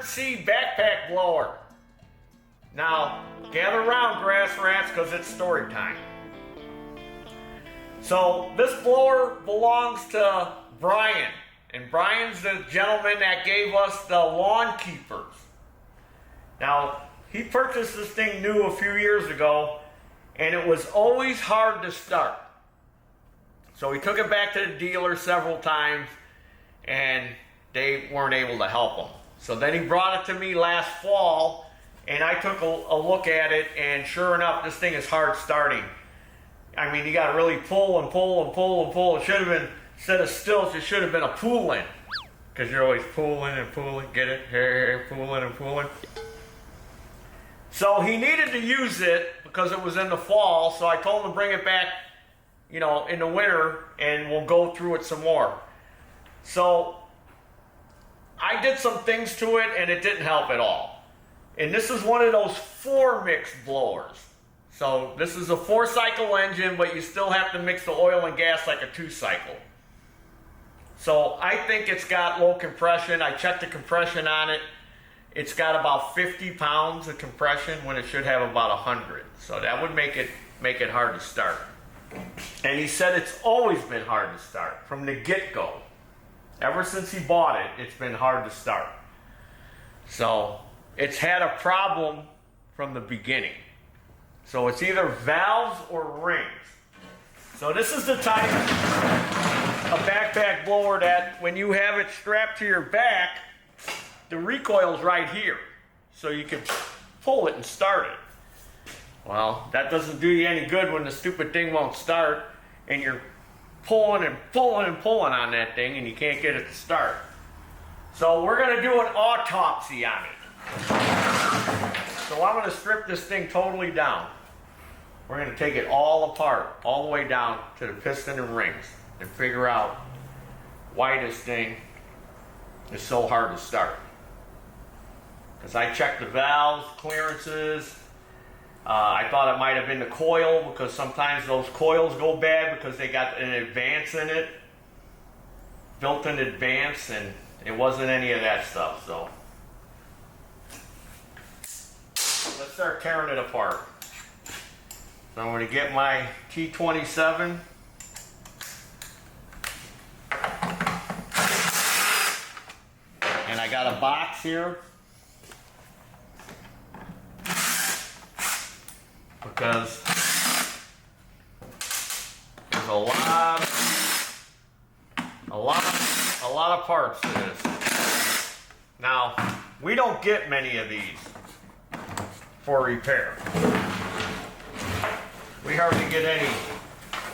800C backpack blower. Now, gather around, grass rats, because it's story time. So, this blower belongs to Brian. And Brian's the gentleman that gave us the lawn keepers. Now, he purchased this thing new a few years ago, and it was always hard to start. So he took it back to the dealer several times, and they weren't able to help him. So then he brought it to me last fall, and I took a look at it, and sure enough, this thing is hard starting. I mean, you got to really pull and pull and pull and pull. It should have been, instead of stilts, it should have been a pulling, because you're always pulling and pulling. Get it? Here, pulling and pulling. So he needed to use it because it was in the fall, so I told him to bring it back, you know, in the winter, and we'll go through it some more. So I did some things to it, and it didn't help at all. And this is one of those 4-mix blowers. So this is a 4-cycle engine, but you still have to mix the oil and gas like a 2-cycle. So I think it's got low compression. I checked the compression on it. It's got about 50 pounds of compression when it should have about 100. So that would make it hard to start. And he said it's always been hard to start from the get-go. Ever since he bought it, it's been hard to start. So it's had a problem from the beginning. So it's either valves or rings. So this is the type of backpack blower that when you have it strapped to your back, the recoil's right here. So you can pull it and start it. Well, that doesn't do you any good when the stupid thing won't start and you're pulling and pulling and pulling on that thing and you can't get it to start. So we're going to do an autopsy on it. So I'm going to strip this thing totally down. We're going to take it all apart, all the way down to the piston and rings, and figure out why this thing is so hard to start. Because I checked the valves, clearances. I thought it might have been the coil, because sometimes those coils go bad because they got an advance in it, built-in advance, and it wasn't any of that stuff. So let's start tearing it apart. So I'm going to get my T27. And I got a box here. Because there's a lot of parts to this. Now, we don't get many of these for repair. We hardly get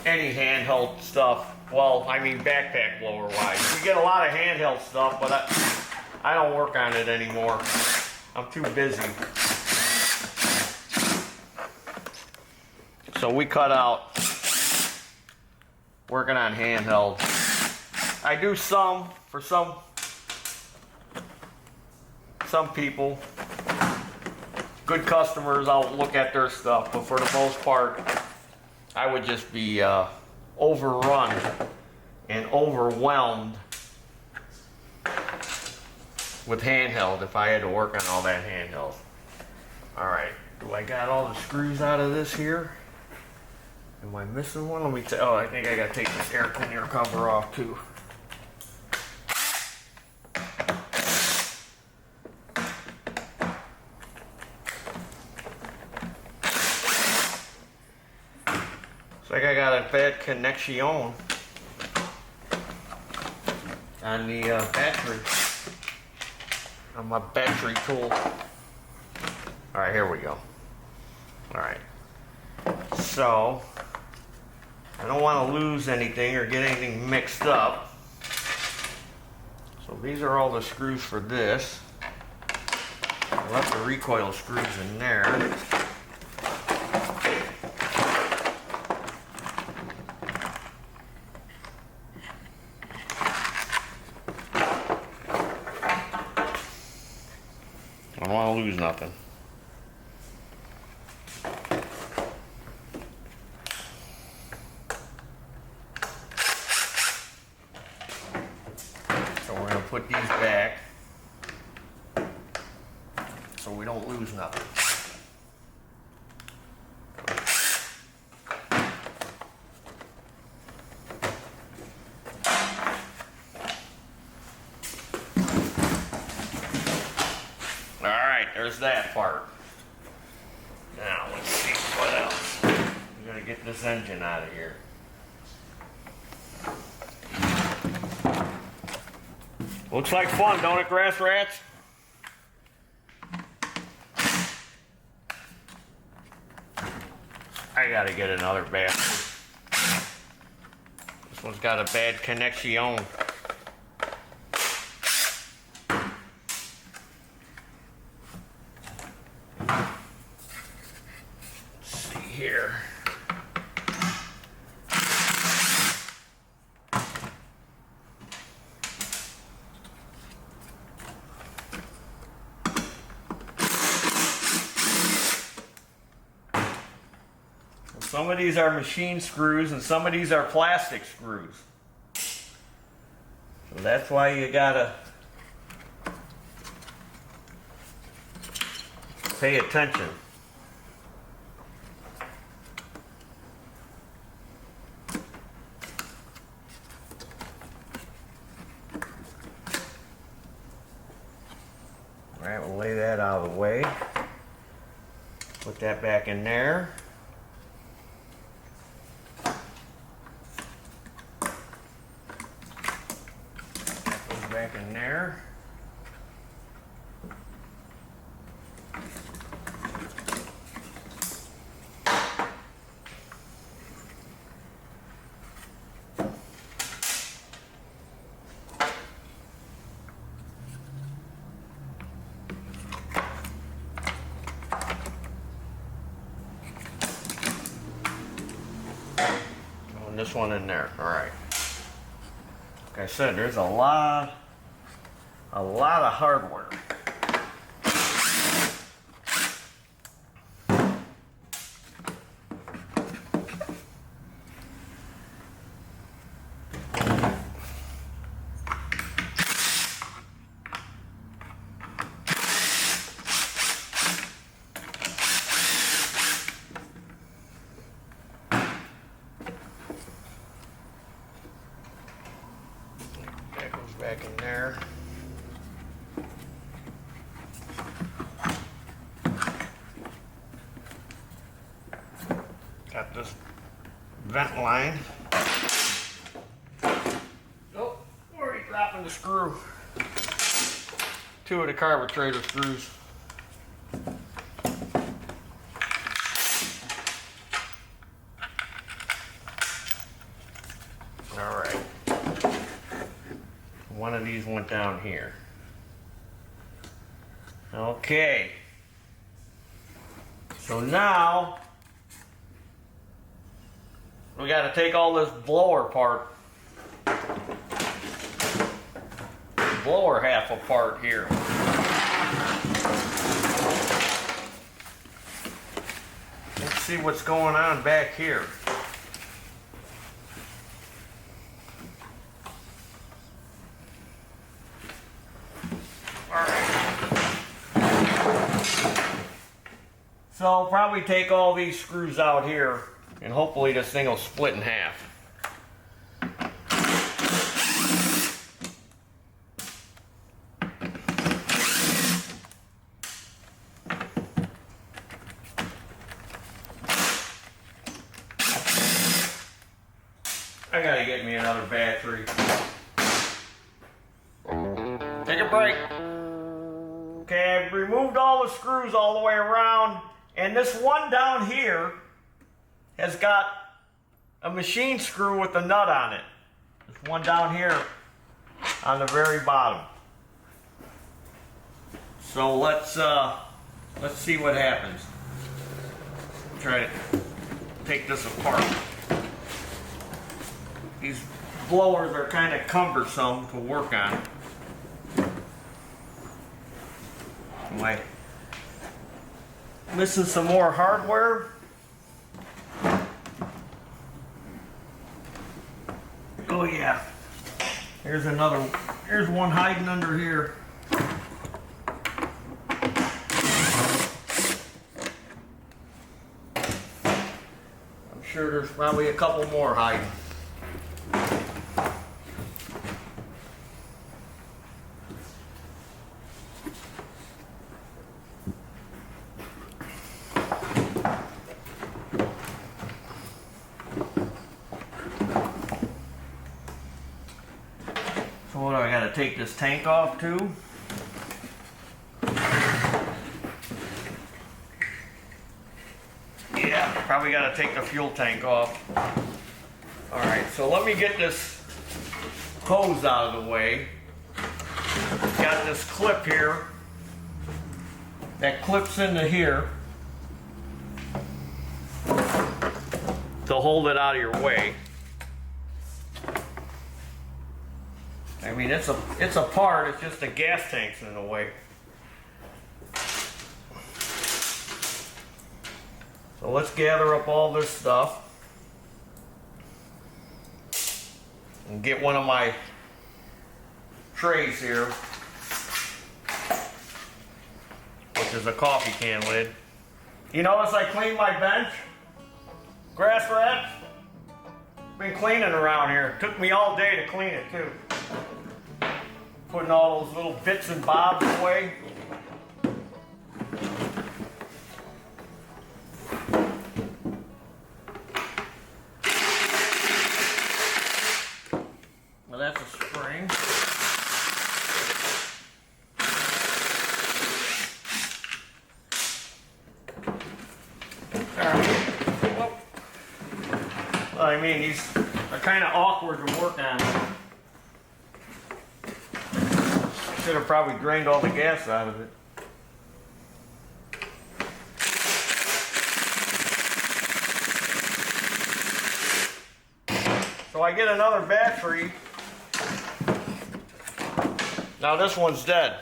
any handheld stuff. Well, I mean backpack blower wise. We get a lot of handheld stuff, but I don't work on it anymore. I'm too busy. So we cut out working on handheld. I do some for some people. Good customers, I'll look at their stuff, but for the most part, I would just be overrun and overwhelmed with handheld if I had to work on all that handheld. All right, do I got all the screws out of this here? Am I missing one? Let me tell. Oh, I think I gotta take this air cleaner cover off too. Looks like I got a bad connection on the battery, on my battery tool. All right, here we go. All right, so I don't want to lose anything or get anything mixed up. So these are all the screws for this. I left the recoil screws in there. I don't want to lose nothing. So we're going to put these back. so we don't lose nothing. All right, there's that part. Now let's see what else. We gotta get this engine out of here. Looks like fun, don't it, grass rats? I gotta get another battery. This one's got a bad connection. Let's see here. Some of these are machine screws and some of these are plastic screws. So that's why you gotta pay attention. All right, we'll lay that out of the way. Put that back in there. Back in there. And this one in there. All right. Like I said, there's a lot of hardware. That goes back in there. Got this vent line. Oh, already dropping the screw. Two of the carburetor screws. All right. One of these went down here. Okay. So now we got to take all this blower part, blower half apart here. Let's see what's going on back here. All right. So I'll probably take all these screws out here, and hopefully this thing will split in half. I gotta get me another battery. Take a break. Okay, I've removed all the screws all the way around, and this one down here has got a machine screw with a nut on it. There's one down here on the very bottom. So let's see what happens. Try to take this apart. These blowers are kind of cumbersome to work on. Am I missing some more hardware? Oh yeah. Here's another, here's one hiding under here. sure there's probably a couple more hiding. So what do I gotta take this tank off too? Yeah, probably gotta take the fuel tank off. Alright, so let me get this hose out of the way. Got this clip here that clips into here to hold it out of your way. I mean, it's a part, it's just the gas tank's in the way. So let's gather up all this stuff and get one of my trays here, which is a coffee can lid. You notice I cleaned my bench? Grass rats? Been cleaning around here. Took me all day to clean it too. Putting all those little bits and bobs away. Well, that's a spring. Well, I mean, these are kind of awkward to work on. Should have probably drained all the gas out of it. So I get another battery. Now this one's dead.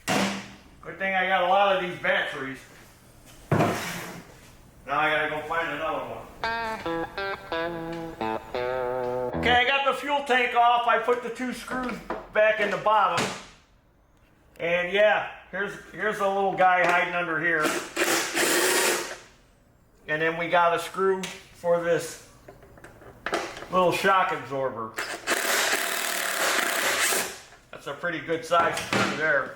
Good thing I got a lot of these batteries. Now I gotta go find another one. Okay, I got the fuel tank off. I put the 2 screws back in the bottom. And yeah, here's a little guy hiding under here. And then we got a screw for this little shock absorber. That's a pretty good size screw there.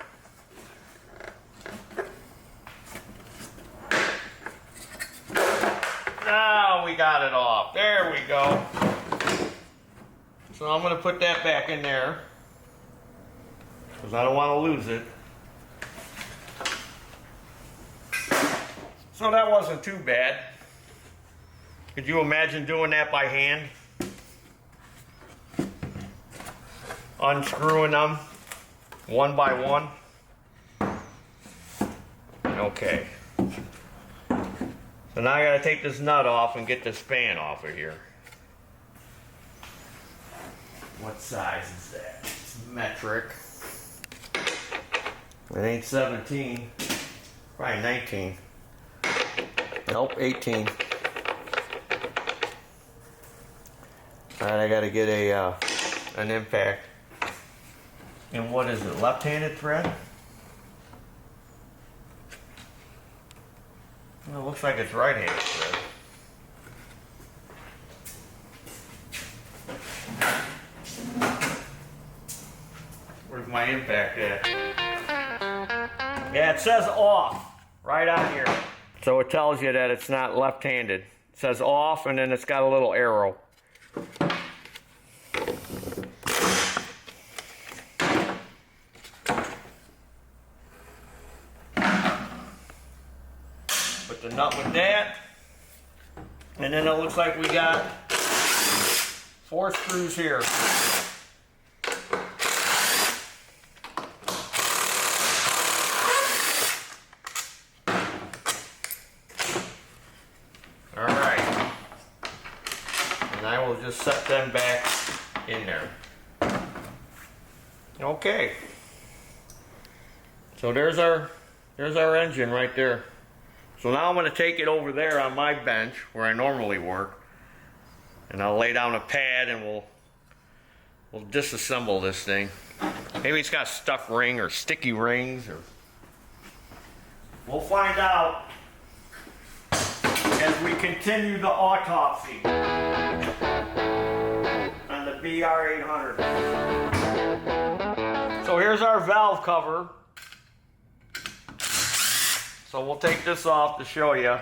Now we got it off. There we go. So I'm going to put that back in there, because I don't want to lose it. So that wasn't too bad. Could you imagine doing that by hand? Unscrewing them one by one. Okay. So now I gotta take this nut off and get this fan off of here. What size is that? It's metric. It ain't 17. Probably 19. Nope, 18. Alright, I gotta get an impact. And what is it, left-handed thread? Well, it looks like it's right-handed thread. Where's my impact at? Yeah, it says off right on here. So it tells you that it's not left-handed. It says off, and then it's got a little arrow. Put the nut with that. And then it looks like we got 4 screws here. Alright. And I will just set them back in there. Okay. So there's our engine right there. So now I'm going to take it over there on my bench where I normally work, and I'll lay down a pad and we'll disassemble this thing. Maybe it's got a stuck ring or sticky rings, or we'll find out. as we continue the autopsy on the BR 800. So here's our valve cover. So we'll take this off to show you.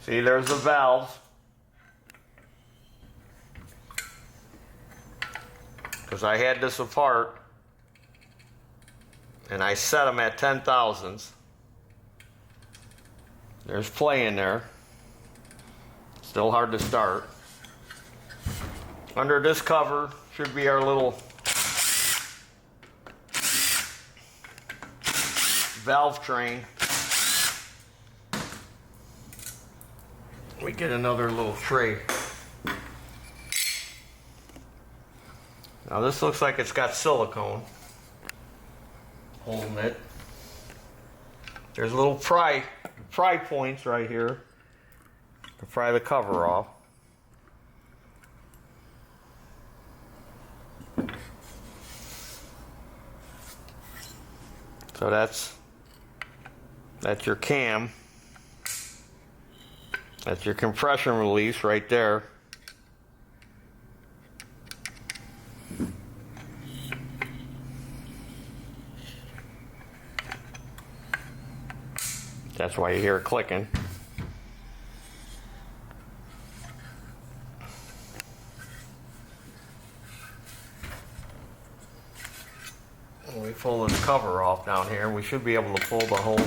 See, there's the valves. Because I had this apart and I set them at 10 thousandths. There's play in there. Still hard to start. Under this cover should be our little valve train. We get another little tray. Now this looks like it's got silicone holding it. There's little pry points right here to pry the cover off. So that's your cam. That's your compression release right there. That's why you hear it clicking. When we pull this cover off down here, we should be able to pull the whole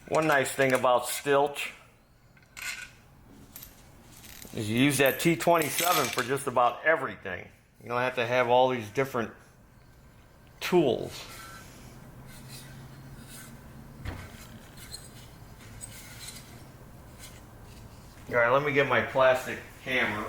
one nice thing about STIHL is you use that T27 for just about everything. You don't have to have all these different tools. All right, let me get my plastic hammer.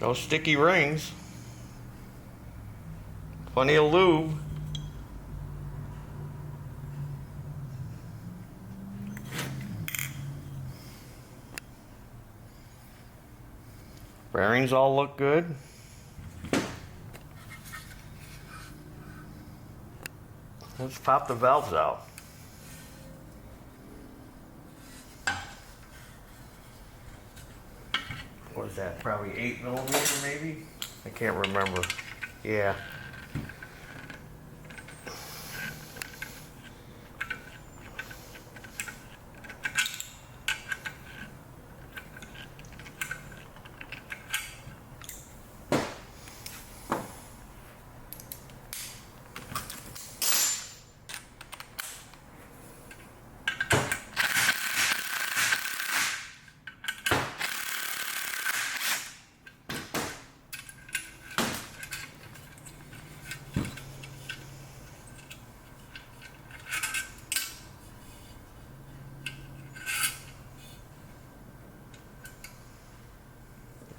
No sticky rings. Plenty of lube. Bearings all look good. Let's pop the valves out. What is that? Probably 8mm maybe? I can't remember. Yeah.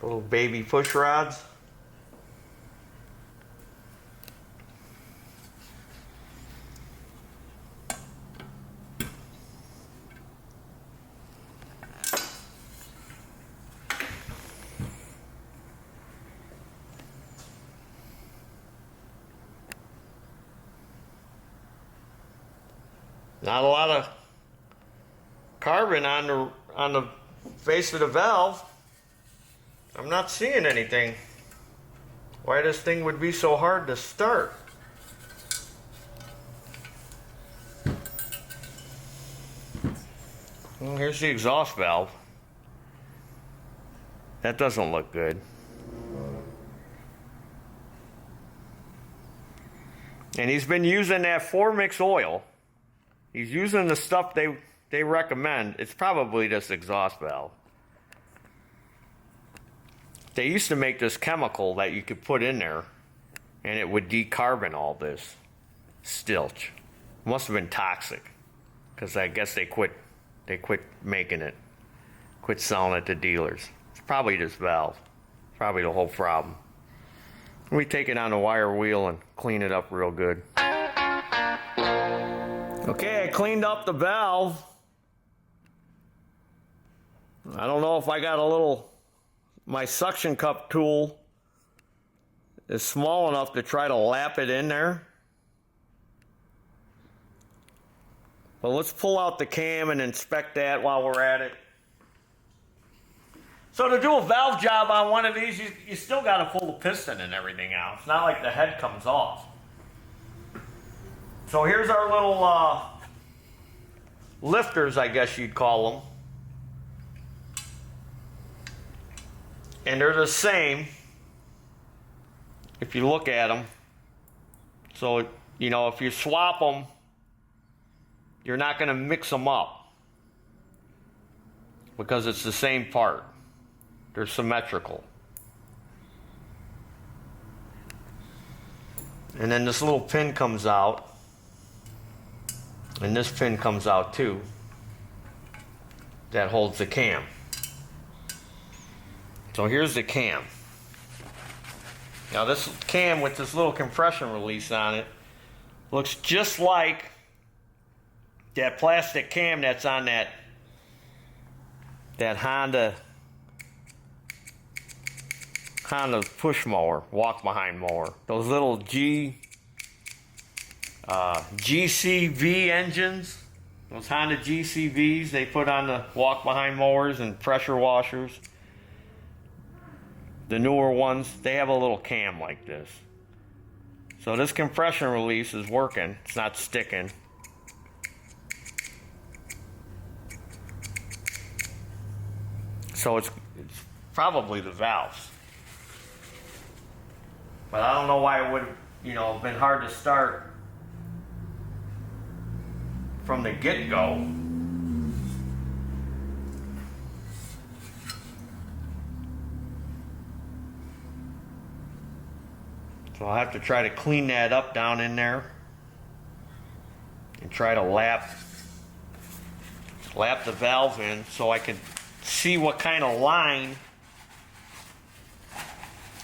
Little baby push rods. Not a lot of carbon on the face of the valve. I'm not seeing anything. Why this thing would be so hard to start. Well, here's the exhaust valve. That doesn't look good. And he's been using that 4-mix oil. He's using the stuff they recommend. It's probably this exhaust valve. They used to make this chemical that you could put in there, and it would decarbon all this stilch. Must have been toxic, because I guess they quit making it, quit selling it to dealers. It's probably this valve, probably the whole problem. We take it on the wire wheel and clean it up real good. Okay, I cleaned up the valve. I don't know if I got my suction cup tool is small enough to try to lap it in there. But let's pull out the cam and inspect that while we're at it. So to do a valve job on one of these, you still got to pull the piston and everything out. It's not like the head comes off. So here's our little lifters, I guess you'd call them. And they're the same if you look at them. So, you know, if you swap them, you're not going to mix them up because it's the same part. They're symmetrical. And then this little pin comes out, and this pin comes out too. That holds the cam. So here's the cam. Now this cam with this little compression release on it looks just like that plastic cam that's on that Honda push mower, walk behind mower. Those little GCV engines, those Honda GCVs they put on the walk behind mowers and pressure washers. The newer ones, they have a little cam like this. So this compression release is working. It's not sticking. So it's probably the valves. But I don't know why it would have, you know, been hard to start from the get-go. So I'll have to try to clean that up down in there and try to lap the valve in so I can see what kind of line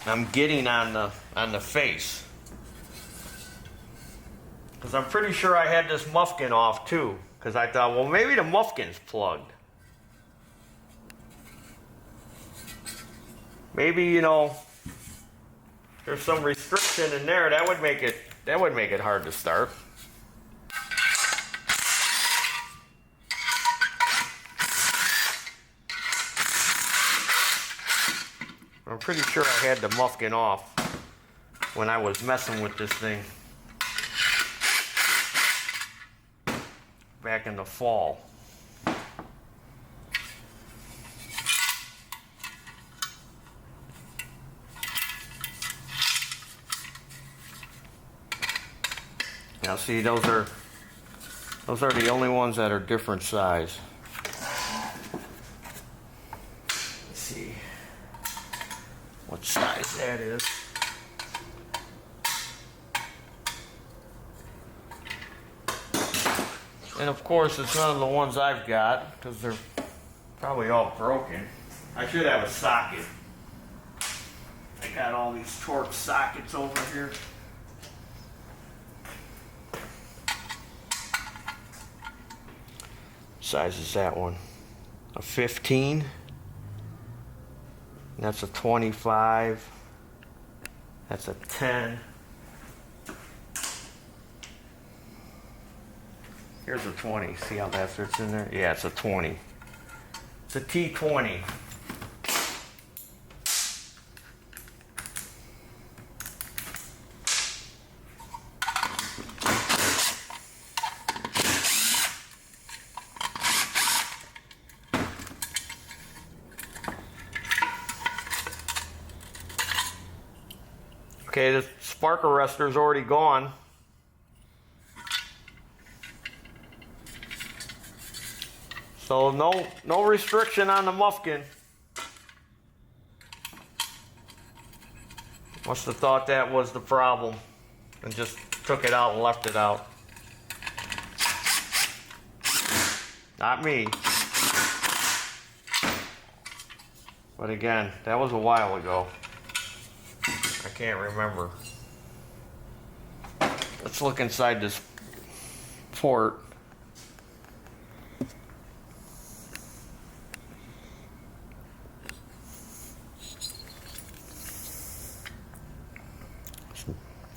I'm getting on the face. Because I'm pretty sure I had this muffkin off too. Because I thought, well, maybe the muffkin's plugged. Maybe, you know, there's some restriction in there that would make it hard to start. I'm pretty sure I had the muffkin off when I was messing with this thing back in the fall. Now see, those are the only ones that are different size. Let's see what size that is. And of course, it's none of the ones I've got because they're probably all broken. I should have a socket. I got all these torque sockets over here. Size is that one? A 15. That's a 25. That's a 10. Here's a 20. See how that fits in there? Yeah, it's a 20. It's a T20. Okay, the spark arrestor is already gone. So no restriction on the muffkin. Must have thought that was the problem and just took it out and left it out. Not me. But again, that was a while ago. I can't remember. Let's look inside this port.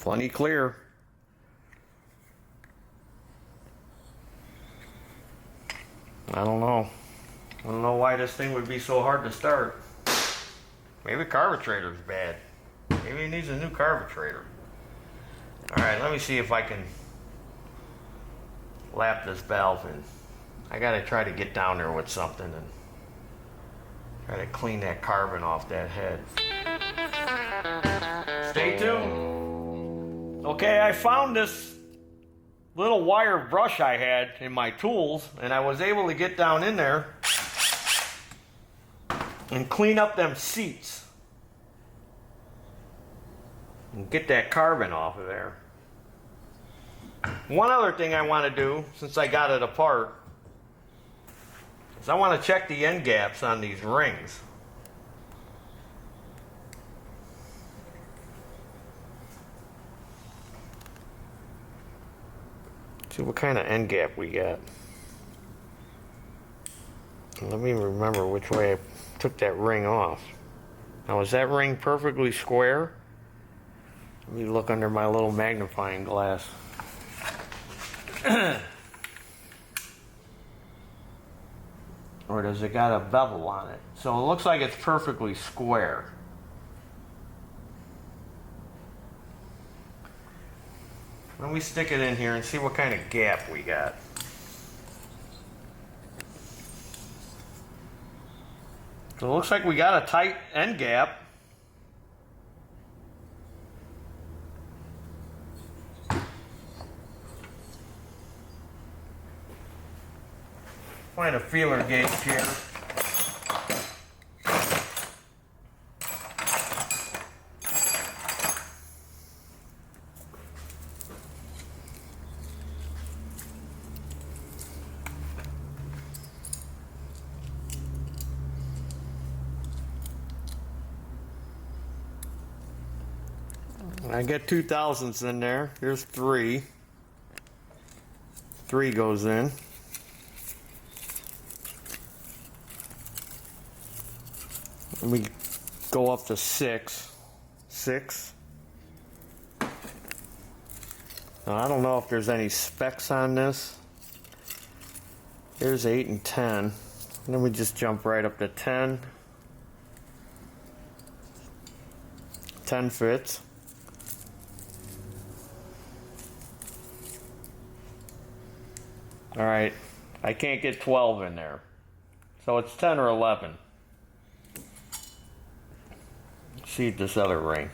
Plenty clear. I don't know. I don't know why this thing would be so hard to start. Maybe carburetor's bad. Maybe it needs a new carburetor. Alright, let me see if I can lap this valve in. I gotta try to get down there with something and try to clean that carbon off that head. Stay tuned. Okay, I found this little wire brush I had in my tools, and I was able to get down in there and clean up them seats and get that carbon off of there. One other thing I want to do, since I got it apart, is I want to check the end gaps on these rings. See what kind of end gap we got. Let me remember which way I took that ring off. Now, is that ring perfectly square? Let me look under my little magnifying glass. Or does it got a bevel on it? So it looks like it's perfectly square. Let me stick it in here and see what kind of gap we got. So it looks like we got a tight end gap. Find a feeler gauge here. I get 2/1000ths in there. Here's 3. 3 goes in. And we go up to 6. 6. Now, I don't know if there's any specs on this. Here's 8 and 10. And then we just jump right up to 10. 10 fits. Alright, I can't get 12 in there. So it's 10 or 11. Let's see this other ring.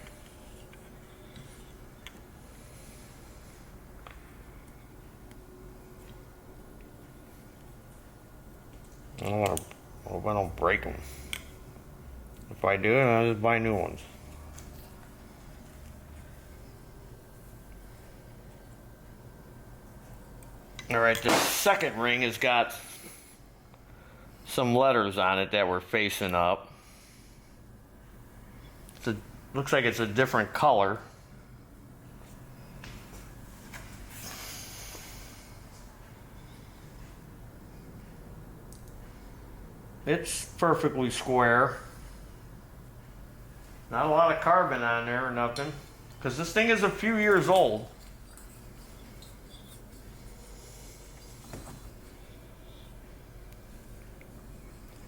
I hope I don't break them. If I do, I'll just buy new ones. Alright, the second ring has got some letters on it that were facing up. Looks like it's a different color. It's perfectly square. Not a lot of carbon on there or nothing, because this thing is a few years old.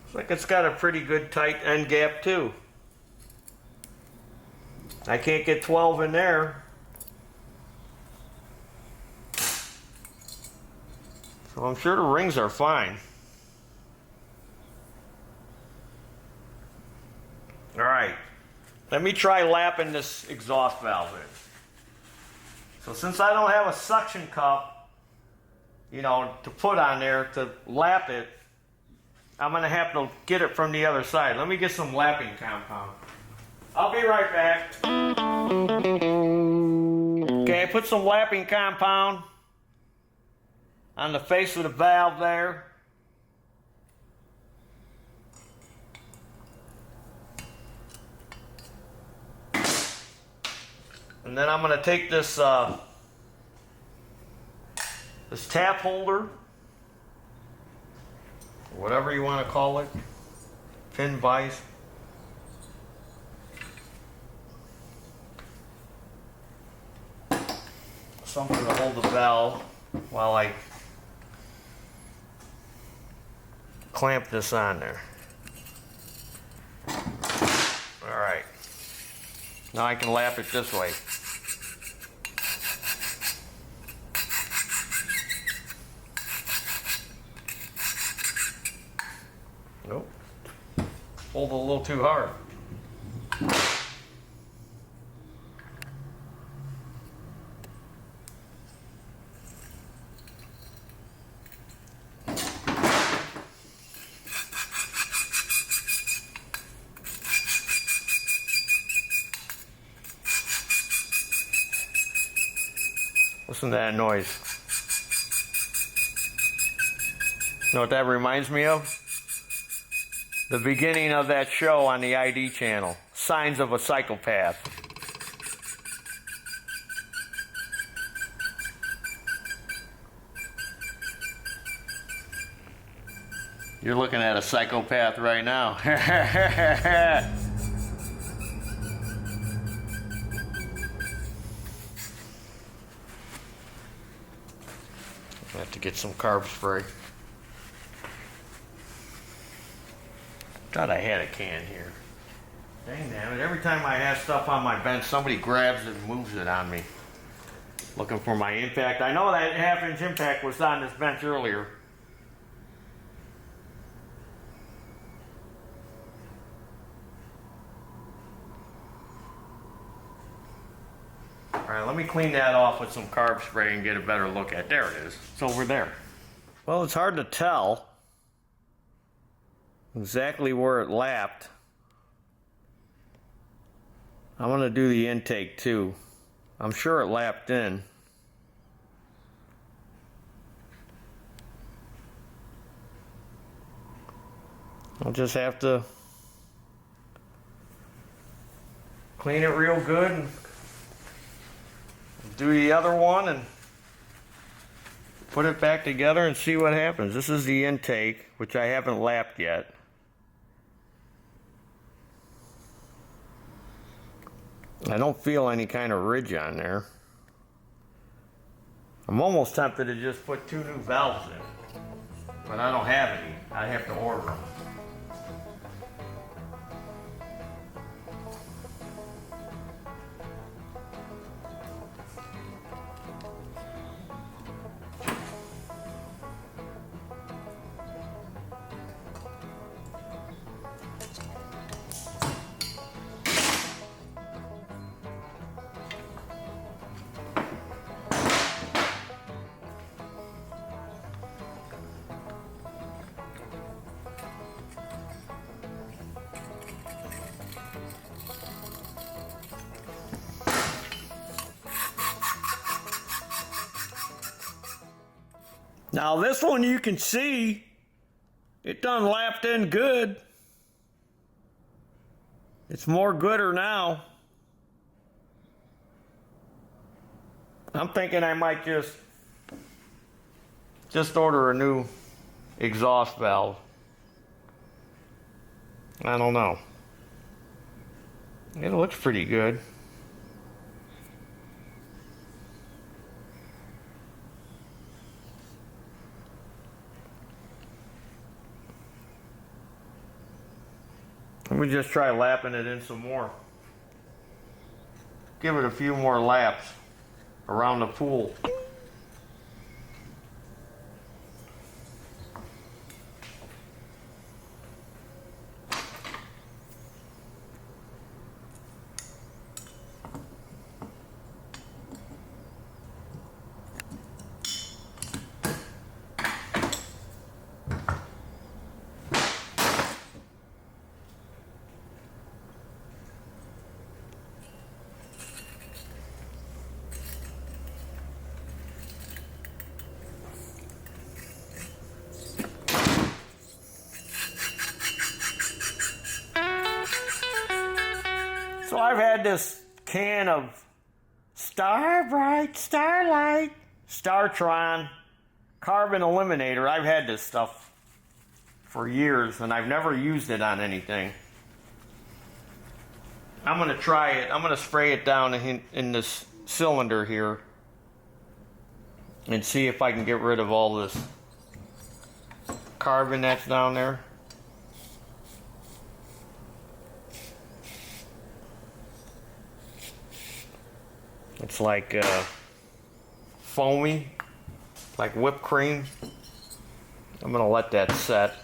Looks like it's got a pretty good tight end gap too. I can't get 12 in there. So I'm sure the rings are fine. Alright, let me try lapping this exhaust valve in. So since I don't have a suction cup, you know, to put on there to lap it, I'm gonna have to get it from the other side. Let me get some lapping compound. I'll be right back. Okay, I put some lapping compound on the face of the valve there. And then I'm going to take this this tap holder, whatever you want to call it, pin vise. Something to hold the valve while I clamp this on there. All right. Now I can lap it this way. Nope. Pulled a little too hard. Listen to that noise. You know what that reminds me of? The beginning of that show on the ID channel, Signs of a Psychopath. You're looking at a psychopath right now. I have to get some carb spray. Thought I had a can here. Dang it, every time I have stuff on my bench, somebody grabs it and moves it on me. Looking for my impact. I know that half-inch impact was on this bench earlier. Alright, let me clean that off with some carb spray and get a better look at it. There it is. It's over there. Well, it's hard to tell exactly where it lapped. I'm going to do the intake too. I'm sure it lapped in. I'll just have to clean it real good and do the other one and put it back together and see what happens. This is the intake, which I haven't lapped yet. I don't feel any kind of ridge on there. I'm almost tempted to just put 2 new valves in, but I don't have any. I have to order them. Now this one you can see, it done lapped in good. It's more gooder now. I'm thinking I might just order a new exhaust valve. I don't know. It looks pretty good. Let me just try lapping it in some more. Give it a few more laps around the pool. So I've had this can of Starbright, Starlight, Startron, Carbon Eliminator. I've had this stuff for years and I've never used it on anything. I'm going to try it. I'm going to spray it down in this cylinder here and see if I can get rid of all this carbon that's down there. It's like foamy, like whipped cream. I'm going to let that set.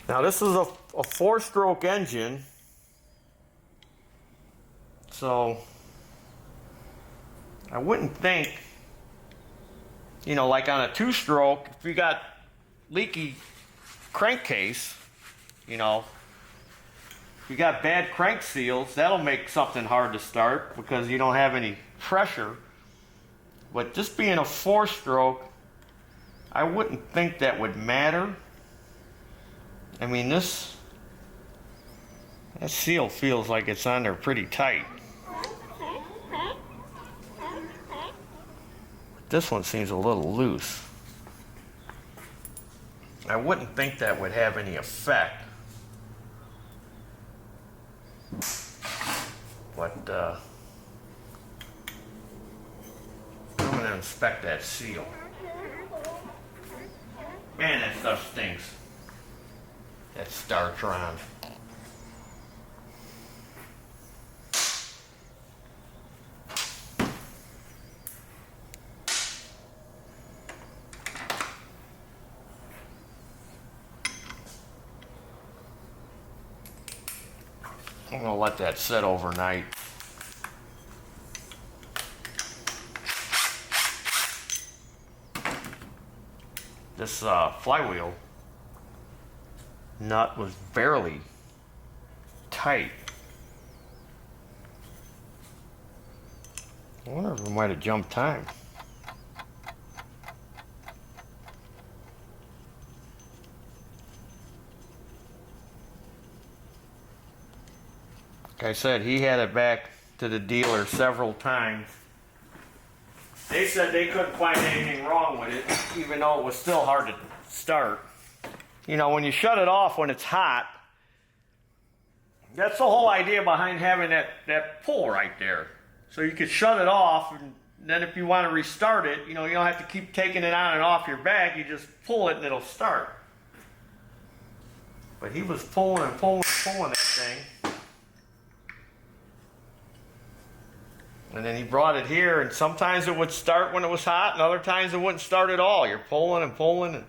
Now this is a 4-stroke engine, so I wouldn't think, you know, like on a 2-stroke, if you got leaky crankcase, you know, if you got bad crank seals, that'll make something hard to start because you don't have any pressure. But just being a 4-stroke, I wouldn't think that would matter. I mean, that seal feels like it's on there pretty tight. This one seems a little loose. I wouldn't think that would have any effect. But I'm going to inspect that seal. Man, that stuff stinks. That Startron. I'm going to let that sit overnight. This flywheel nut was barely tight. I wonder if it might have jumped time. Like I said, he had it back to the dealer several times. They said they couldn't find anything wrong with it, even though it was still hard to start. You know, when you shut it off when it's hot, that's the whole idea behind having that pull right there. So you could shut it off, and then if you want to restart it, you know, you don't have to keep taking it on and off your back. You just pull it and it'll start. But he was pulling and pulling and pulling that thing. And then he brought it here, and sometimes it would start when it was hot, and other times it wouldn't start at all. You're pulling and pulling. And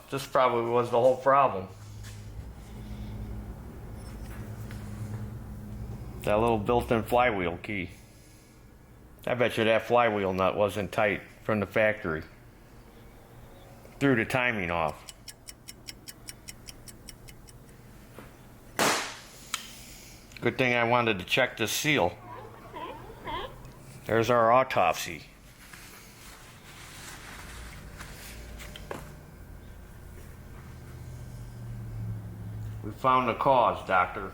this probably was the whole problem. That little built-in flywheel key. I bet you that flywheel nut wasn't tight from the factory. Threw the timing off. Good thing I wanted to check this seal. There's our autopsy. We found the cause, doctor.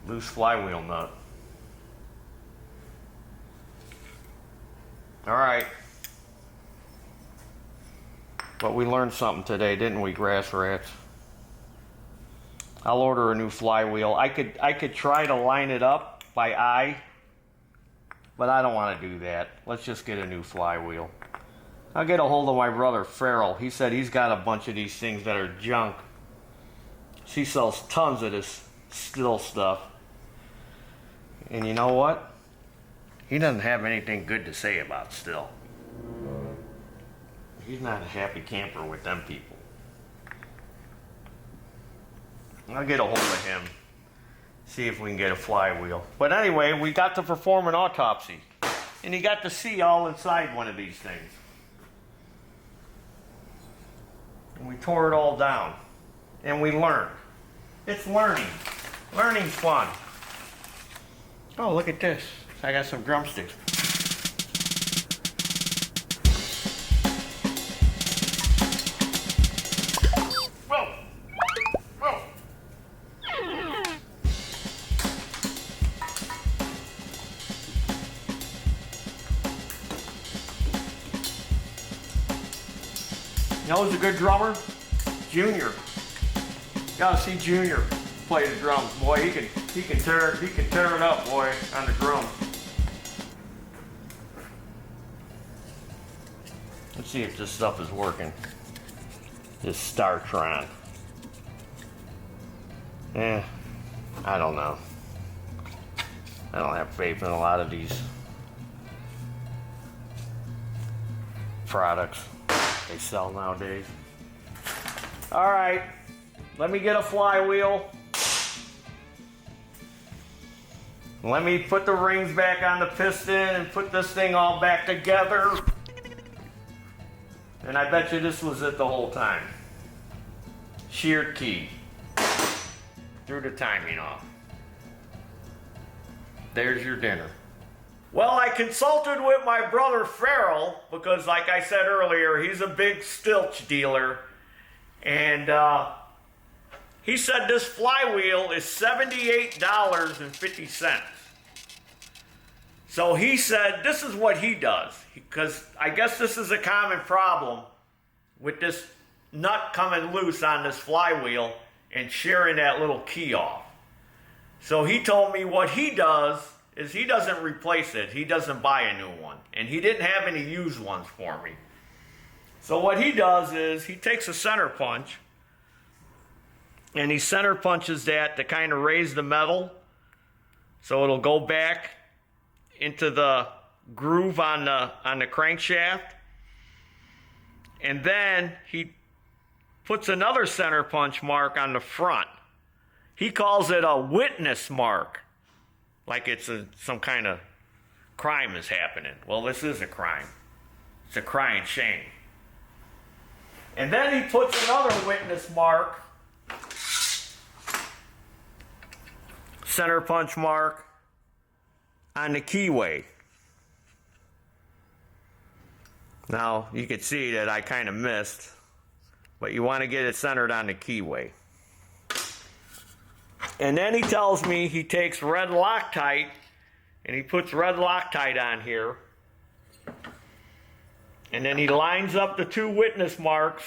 Loose flywheel nut. All right. But we learned something today, didn't we, grass rats? I'll order a new flywheel. I could try to line it up by eye, but I don't want to do that. Let's just get a new flywheel. I'll get a hold of my brother, Farrell. He said he's got a bunch of these things that are junk. He sells tons of this STIHL stuff. And you know what? He doesn't have anything good to say about STIHL. He's not a happy camper with them people. I'll get a hold of him, see if we can get a flywheel. But anyway, we got to perform an autopsy, and he got to see all inside one of these things. And we tore it all down, and we learned. It's learning. Learning's fun. Oh, look at this. I got some drumsticks. Whoa! Whoa! You know who's a good drummer? Junior. Gotta see Junior play the drums, boy. He can tear it up, boy, on the drum. Let's see if this stuff is working. This Startron. I don't know. I don't have faith in a lot of these products they sell nowadays. All right, let me get a flywheel. Let me put the rings back on the piston and put this thing all back together. And I bet you this was it the whole time. Sheared key. Threw the timing off. There's your dinner. Well, I consulted with my brother Farrell because, like I said earlier, he's a big Stilch dealer. And he said this flywheel is $78.50. So he said this is what he does, because I guess this is a common problem with this nut coming loose on this flywheel and shearing that little key off. So he told me what he does is he doesn't replace it. He doesn't buy a new one. And he didn't have any used ones for me. So what he does is he takes a center punch and he center punches that to kind of raise the metal so it'll go back into the groove on the crankshaft. And then he puts another center punch mark on the front. He calls it a witness mark, like it's some kind of crime is happening. Well, this is a crime. It's a crying shame. And then he puts another witness mark, center punch mark, on the keyway. Now, you can see that I kind of missed, but you want to get it centered on the keyway. And then he tells me he takes red Loctite and he puts red Loctite on here. And then he lines up the two witness marks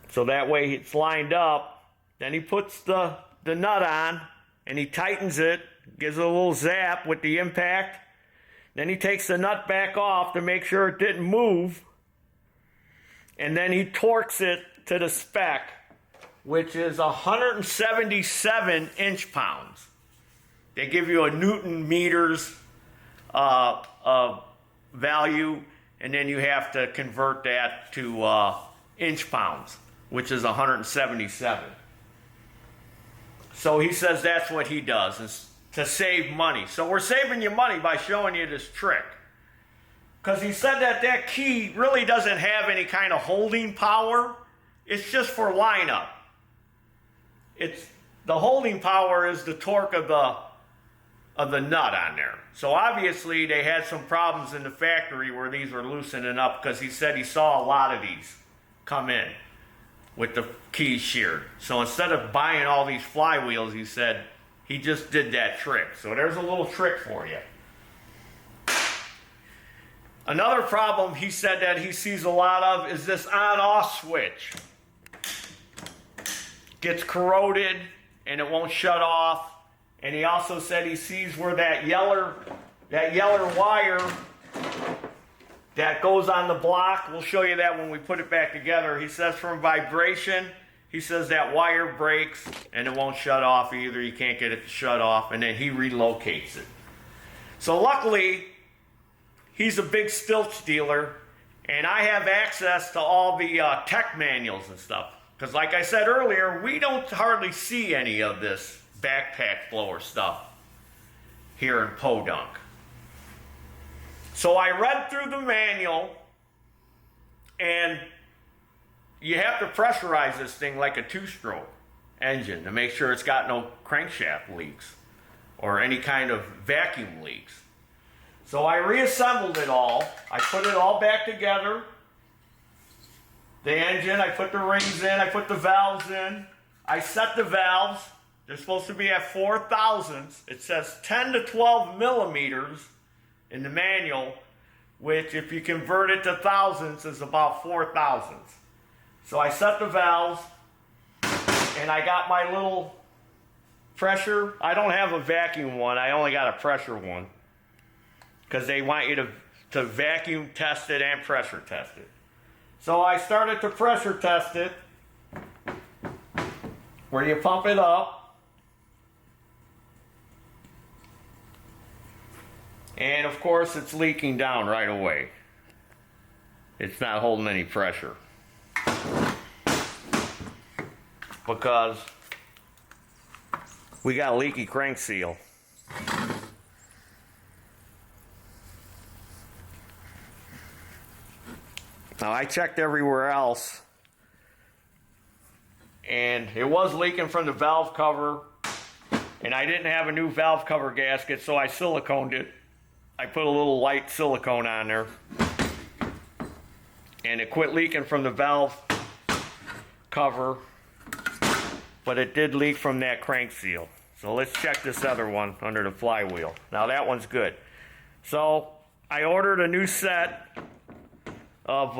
so that way it's lined up. Then he puts the nut on and he tightens it, gives it a little zap with the impact. Then he takes the nut back off to make sure it didn't move. And then he torques it to the spec, which is 177 inch-pounds. They give you a Newton meters value, and then you have to convert that to inch-pounds, which is 177. So he says that's what he does, is to save money. So we're saving you money by showing you this trick. Because he said that key really doesn't have any kind of holding power. It's just for lineup. The holding power is the torque of the nut on there. So obviously they had some problems in the factory where these were loosening up, because he said he saw a lot of these come in with the keys sheared. So instead of buying all these flywheels, he said he just did that trick. So there's a little trick for you. Another problem he said that he sees a lot of is this on-off switch. Gets corroded and it won't shut off. And he also said he sees where that yeller wire that goes on the block, we'll show you that when we put it back together. He says from vibration, he says that wire breaks and it won't shut off either. You can't get it to shut off, and then he relocates it. So luckily, he's a big Stilch dealer, and I have access to all the tech manuals and stuff. Because like I said earlier, we don't hardly see any of this backpack blower stuff here in Podunk. So I read through the manual, and you have to pressurize this thing like a two-stroke. engine to make sure it's got no crankshaft leaks or any kind of vacuum leaks. So I reassembled it all. I put it all back together. The engine, I put the rings in, I put the valves in. I set the valves. They're supposed to be at 4 thousandths. It says 10 to 12 millimeters in the manual, which if you convert it to thousandths is about 4 thousandths. So I set the valves, and I got my little pressure. I don't have a vacuum one, I only got a pressure one, because they want you to vacuum test it and pressure test it. So I started to pressure test it, where you pump it up, and of course it's leaking down right away. It's not holding any pressure because we got a leaky crank seal. Now I checked everywhere else, and it was leaking from the valve cover, and I didn't have a new valve cover gasket, so I siliconed it. I put a little light silicone on there, and it quit leaking from the valve cover, but it did leak from that crank seal. So let's check this other one under the flywheel. Now that one's good. So I ordered a new set of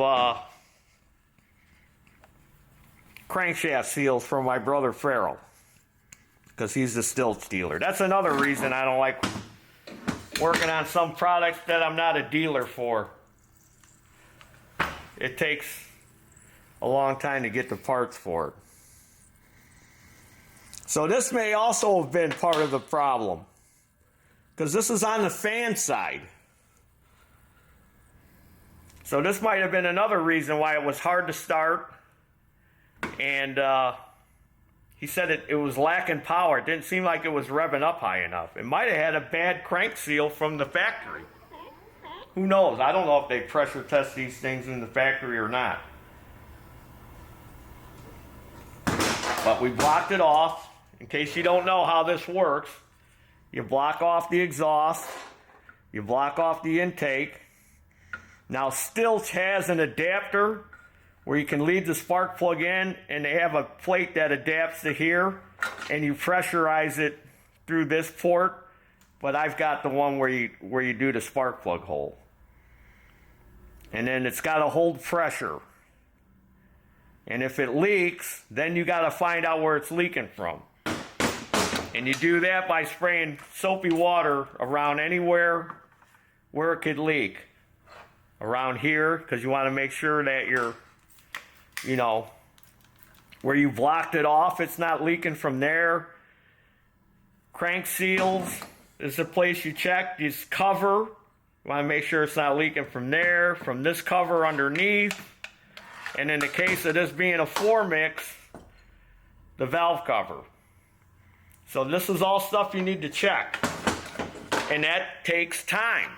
crankshaft seals from my brother Taryl, because he's the STIHL dealer. That's another reason I don't like working on some products that I'm not a dealer for. It takes a long time to get the parts for it. So this may also have been part of the problem, because this is on the fan side. So this might have been another reason why it was hard to start. And he said it was lacking power. It didn't seem like it was revving up high enough. It might have had a bad crank seal from the factory. Who knows? I don't know if they pressure test these things in the factory or not. But we blocked it off. In case you don't know how this works, you block off the exhaust, you block off the intake. Now STIHL has an adapter where you can lead the spark plug in, and they have a plate that adapts to here, and you pressurize it through this port. But I've got the one where you do the spark plug hole, and then it's got to hold pressure. And if it leaks, then you got to find out where it's leaking from. And you do that by spraying soapy water around anywhere where it could leak. Around here, because you want to make sure that you're, where you blocked it off, it's not leaking from there. Crank seals is the place you check. This cover, you want to make sure it's not leaking from there, from this cover underneath. And in the case of this being a 4-mix, the valve cover. So this is all stuff you need to check. And that takes time.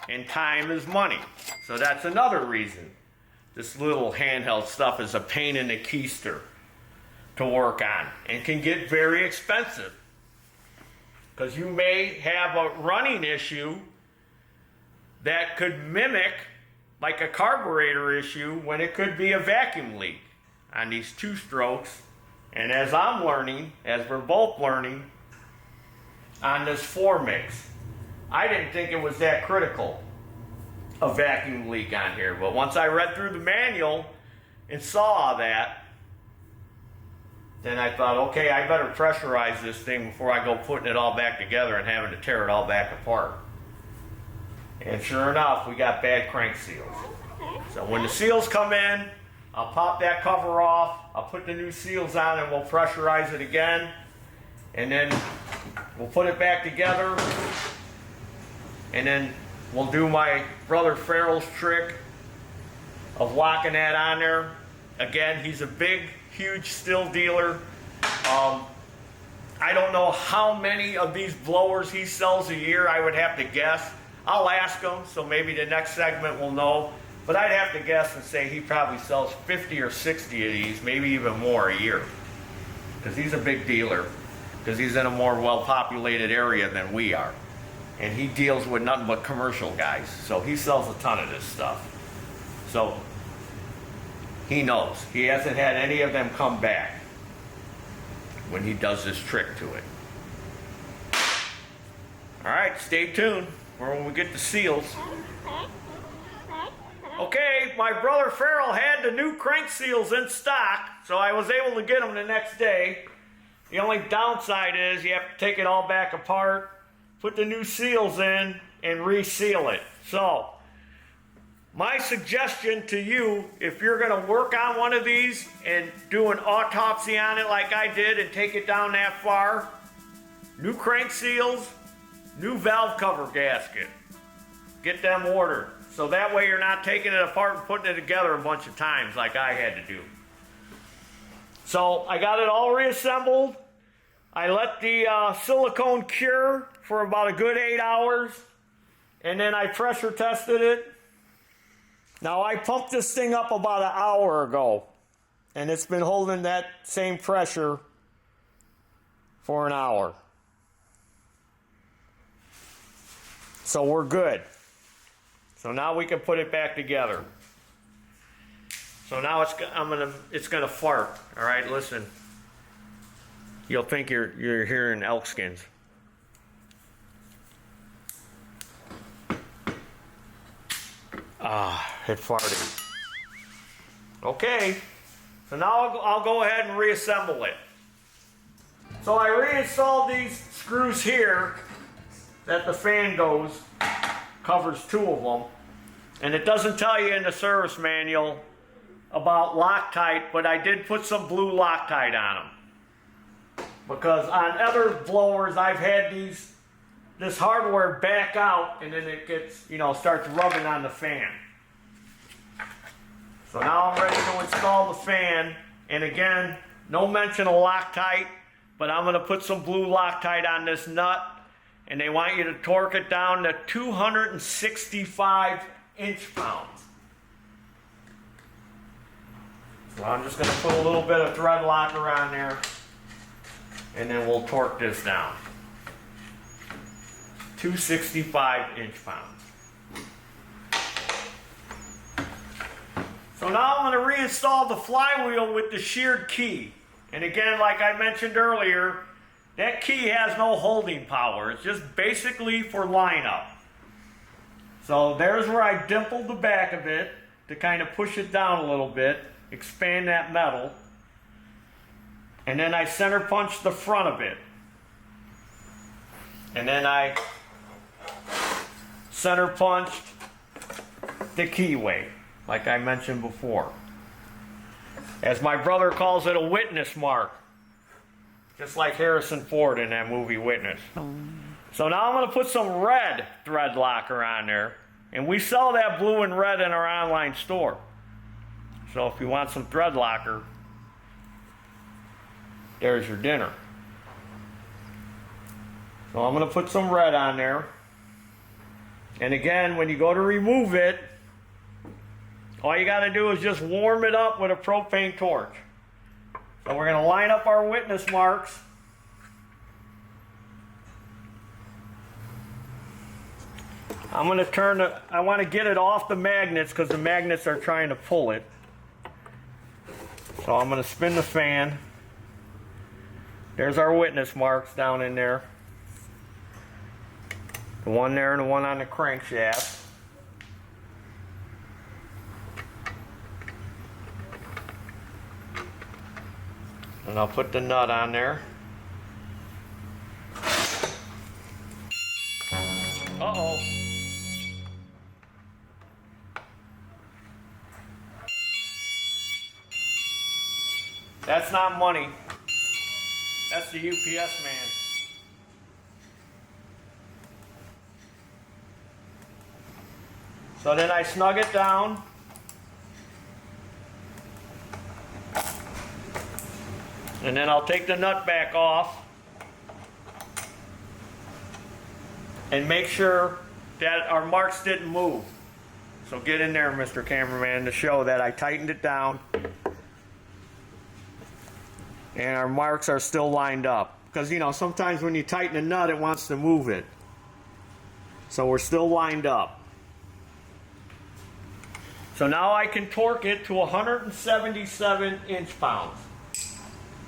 And time is money. So that's another reason this little handheld stuff is a pain in the keister to work on and can get very expensive. Because you may have a running issue that could mimic like a carburetor issue when it could be a vacuum leak on these 2-strokes. And as I'm learning, as we're both learning, on this 4-mix, I didn't think it was that critical, a vacuum leak on here. But once I read through the manual and saw that, then I thought, okay, I better pressurize this thing before I go putting it all back together and having to tear it all back apart. And sure enough, we got bad crank seals. So when the seals come in, I'll pop that cover off, I'll put the new seals on, and we'll pressurize it again. And then we'll put it back together. And then we'll do my brother Farrell's trick of locking that on there. Again, he's a big, huge STIHL dealer. I don't know how many of these blowers he sells a year. I would have to guess. I'll ask him, so maybe the next segment we'll know. But I'd have to guess and say he probably sells 50 or 60 of these, maybe even more a year. because he's a big dealer, because he's in a more well-populated area than we are. And he deals with nothing but commercial guys, so he sells a ton of this stuff. So he knows. He hasn't had any of them come back when he does this trick to it. All right, stay tuned for when we get the seals. Okay, my brother Farrell had the new crank seals in stock, so I was able to get them the next day. The only downside is you have to take it all back apart, put the new seals in, and reseal it. So, my suggestion to you, if you're going to work on one of these and do an autopsy on it like I did and take it down that far, new crank seals, new valve cover gasket. Get them ordered. So that way you're not taking it apart and putting it together a bunch of times like I had to do. So I got it all reassembled. I let the silicone cure for about a good 8 hours. And then I pressure tested it. Now I pumped this thing up about an hour ago. And it's been holding that same pressure for an hour. So we're good. So now we can put it back together. So now it's gonna fart. All right, listen. You'll think you're hearing elk skins. Ah, it farted. Okay. So now I'll go ahead and reassemble it. So I reinstalled these screws here that the fan goes, covers 2 of them. And it doesn't tell you in the service manual about Loctite, but I did put some blue Loctite on them. Because on other blowers, I've had this hardware back out and then it gets, starts rubbing on the fan. So now I'm ready to install the fan. And again, no mention of Loctite, but I'm going to put some blue Loctite on this nut. And they want you to torque it down to 265 inch-pounds. So I'm just going to put a little bit of thread locker on there, and then we'll torque this down. 265 inch-pounds. So now I'm going to reinstall the flywheel with the sheared key. And again, like I mentioned earlier, that key has no holding power. It's just basically for lineup. So there's where I dimpled the back of it to kind of push it down a little bit, expand that metal. And then I center punched the front of it. And then I center punched the keyway, like I mentioned before. As my brother calls it, a witness mark. Just like Harrison Ford in that movie Witness. So now I'm going to put some red thread locker on there. And we sell that blue and red in our online store. So if you want some thread locker, there's your dinner. So I'm going to put some red on there. And again, when you go to remove it, all you got to do is just warm it up with a propane torch. So we're going to line up our witness marks. I'm going to I want to get it off the magnets because the magnets are trying to pull it. So I'm going to spin the fan. There's our witness marks down in there. The one there and the one on the crankshaft. And I'll put the nut on there. Uh-oh. That's not money. That's the UPS man. So then I snug it down. And then I'll take the nut back off and make sure that our marks didn't move. So get in there, Mr. Cameraman, to show that I tightened it down. And our marks are still lined up. Because, you know, sometimes when you tighten a nut, it wants to move it. So we're still lined up. So now I can torque it to 177 inch-pounds.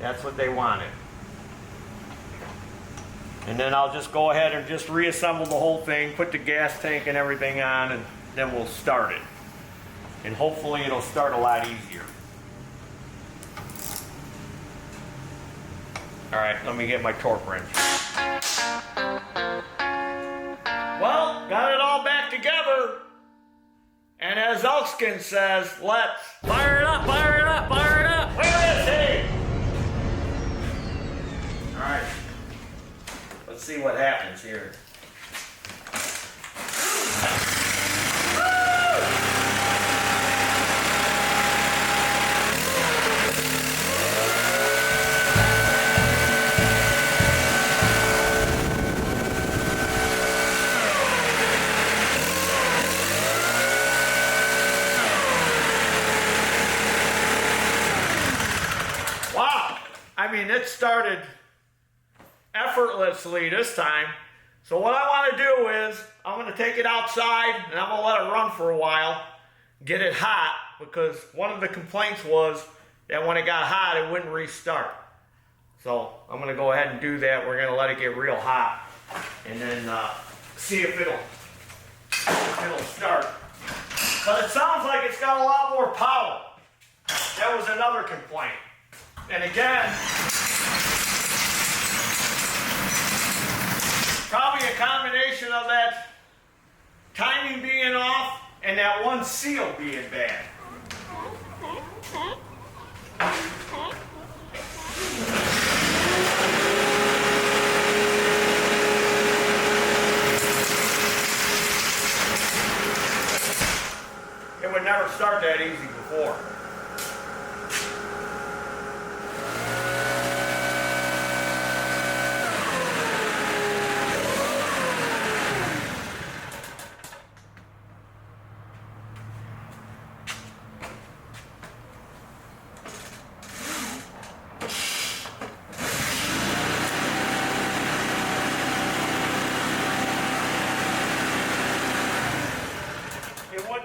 That's what they wanted. And then I'll just go ahead and just reassemble the whole thing, put the gas tank and everything on, and then we'll start it. And hopefully it'll start a lot easier. All right, let me get my torque wrench. Well, got it all back together. And as Elkskin says, let's fire it up, fire it up, fire it up. Where is he? All right, let's see what happens here. I mean, it started effortlessly this time. So what I want to do is, I'm going to take it outside and I'm going to let it run for a while, get it hot, because one of the complaints was that when it got hot, it wouldn't restart. So I'm going to go ahead and do that. We're going to let it get real hot and then see if it'll start. But it sounds like it's got a lot more power. That was another complaint. And again, probably a combination of that timing being off and that one seal being bad. It would never start that easy before.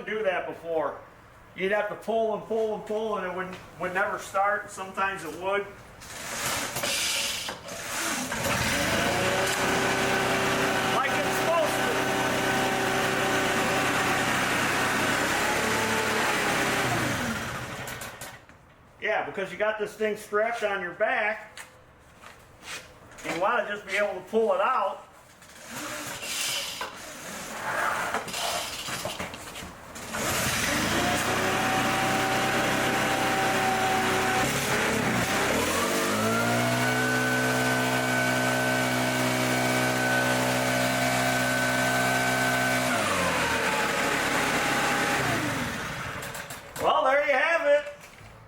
Do that before. You'd have to pull and pull and pull and it would never start. Sometimes it would. Like it's supposed to. Yeah, because you got this thing strapped on your back. You want to just be able to pull it out. Well, there you have it.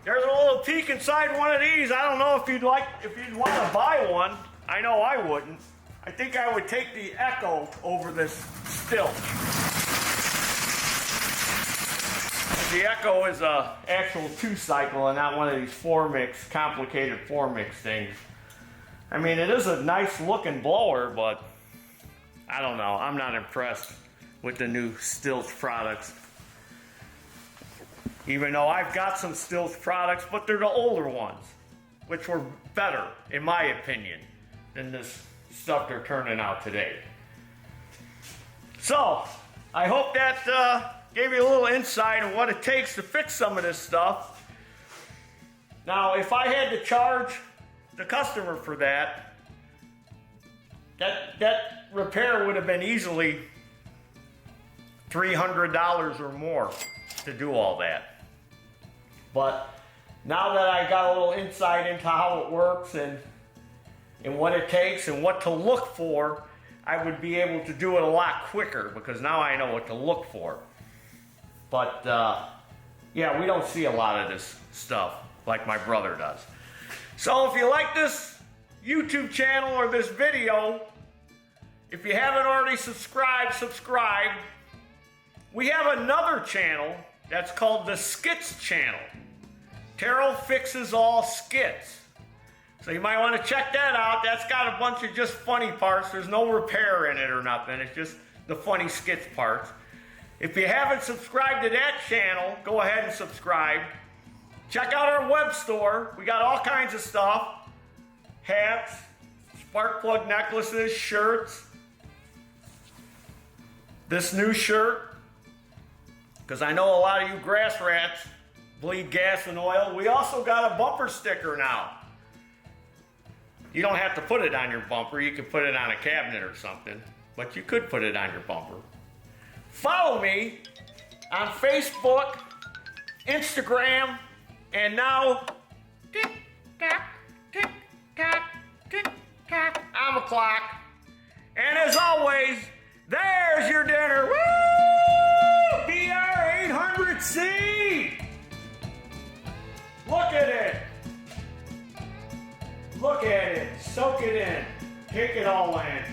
There's a little peek inside one of these. I don't know if you'd want to buy one. I know I wouldn't. I think I would take the Echo over this STIHL. The Echo is a actual 2-cycle and not one of these complicated 4-mix things. I mean, it is a nice looking blower, but I don't know. I'm not impressed with the new STIHL products. Even though I've got some STIHL products, but they're the older ones, which were better, in my opinion, than this stuff they're turning out today. So, I hope that gave you a little insight on what it takes to fix some of this stuff. Now, if I had to charge the customer for that repair would have been easily $300 or more to do all that. But now that I got a little insight into how it works and what it takes and what to look for, I would be able to do it a lot quicker because now I know what to look for. But yeah, we don't see a lot of this stuff like my brother does. So if you like this YouTube channel or this video, if you haven't already subscribed, subscribe. We have another channel that's called the Skits channel. Taryl Fixes All Skits. So you might want to check that out. That's got a bunch of just funny parts. There's no repair in it or nothing. It's just the funny skits parts. If you haven't subscribed to that channel, go ahead and subscribe. Check out our web store. We got all kinds of stuff. Hats, spark plug necklaces, shirts. This new shirt, because I know a lot of you grass rats bleed gas and oil. We also got a bumper sticker now. You don't have to put it on your bumper. You can put it on a cabinet or something, but you could put it on your bumper. Follow me on Facebook, Instagram, and now tick-tock, tick-tock, tick-tock, I'm a clock. And as always, there's your dinner. Woo! BR 800C. Look at it. Look at it. Soak it in. Take it all in.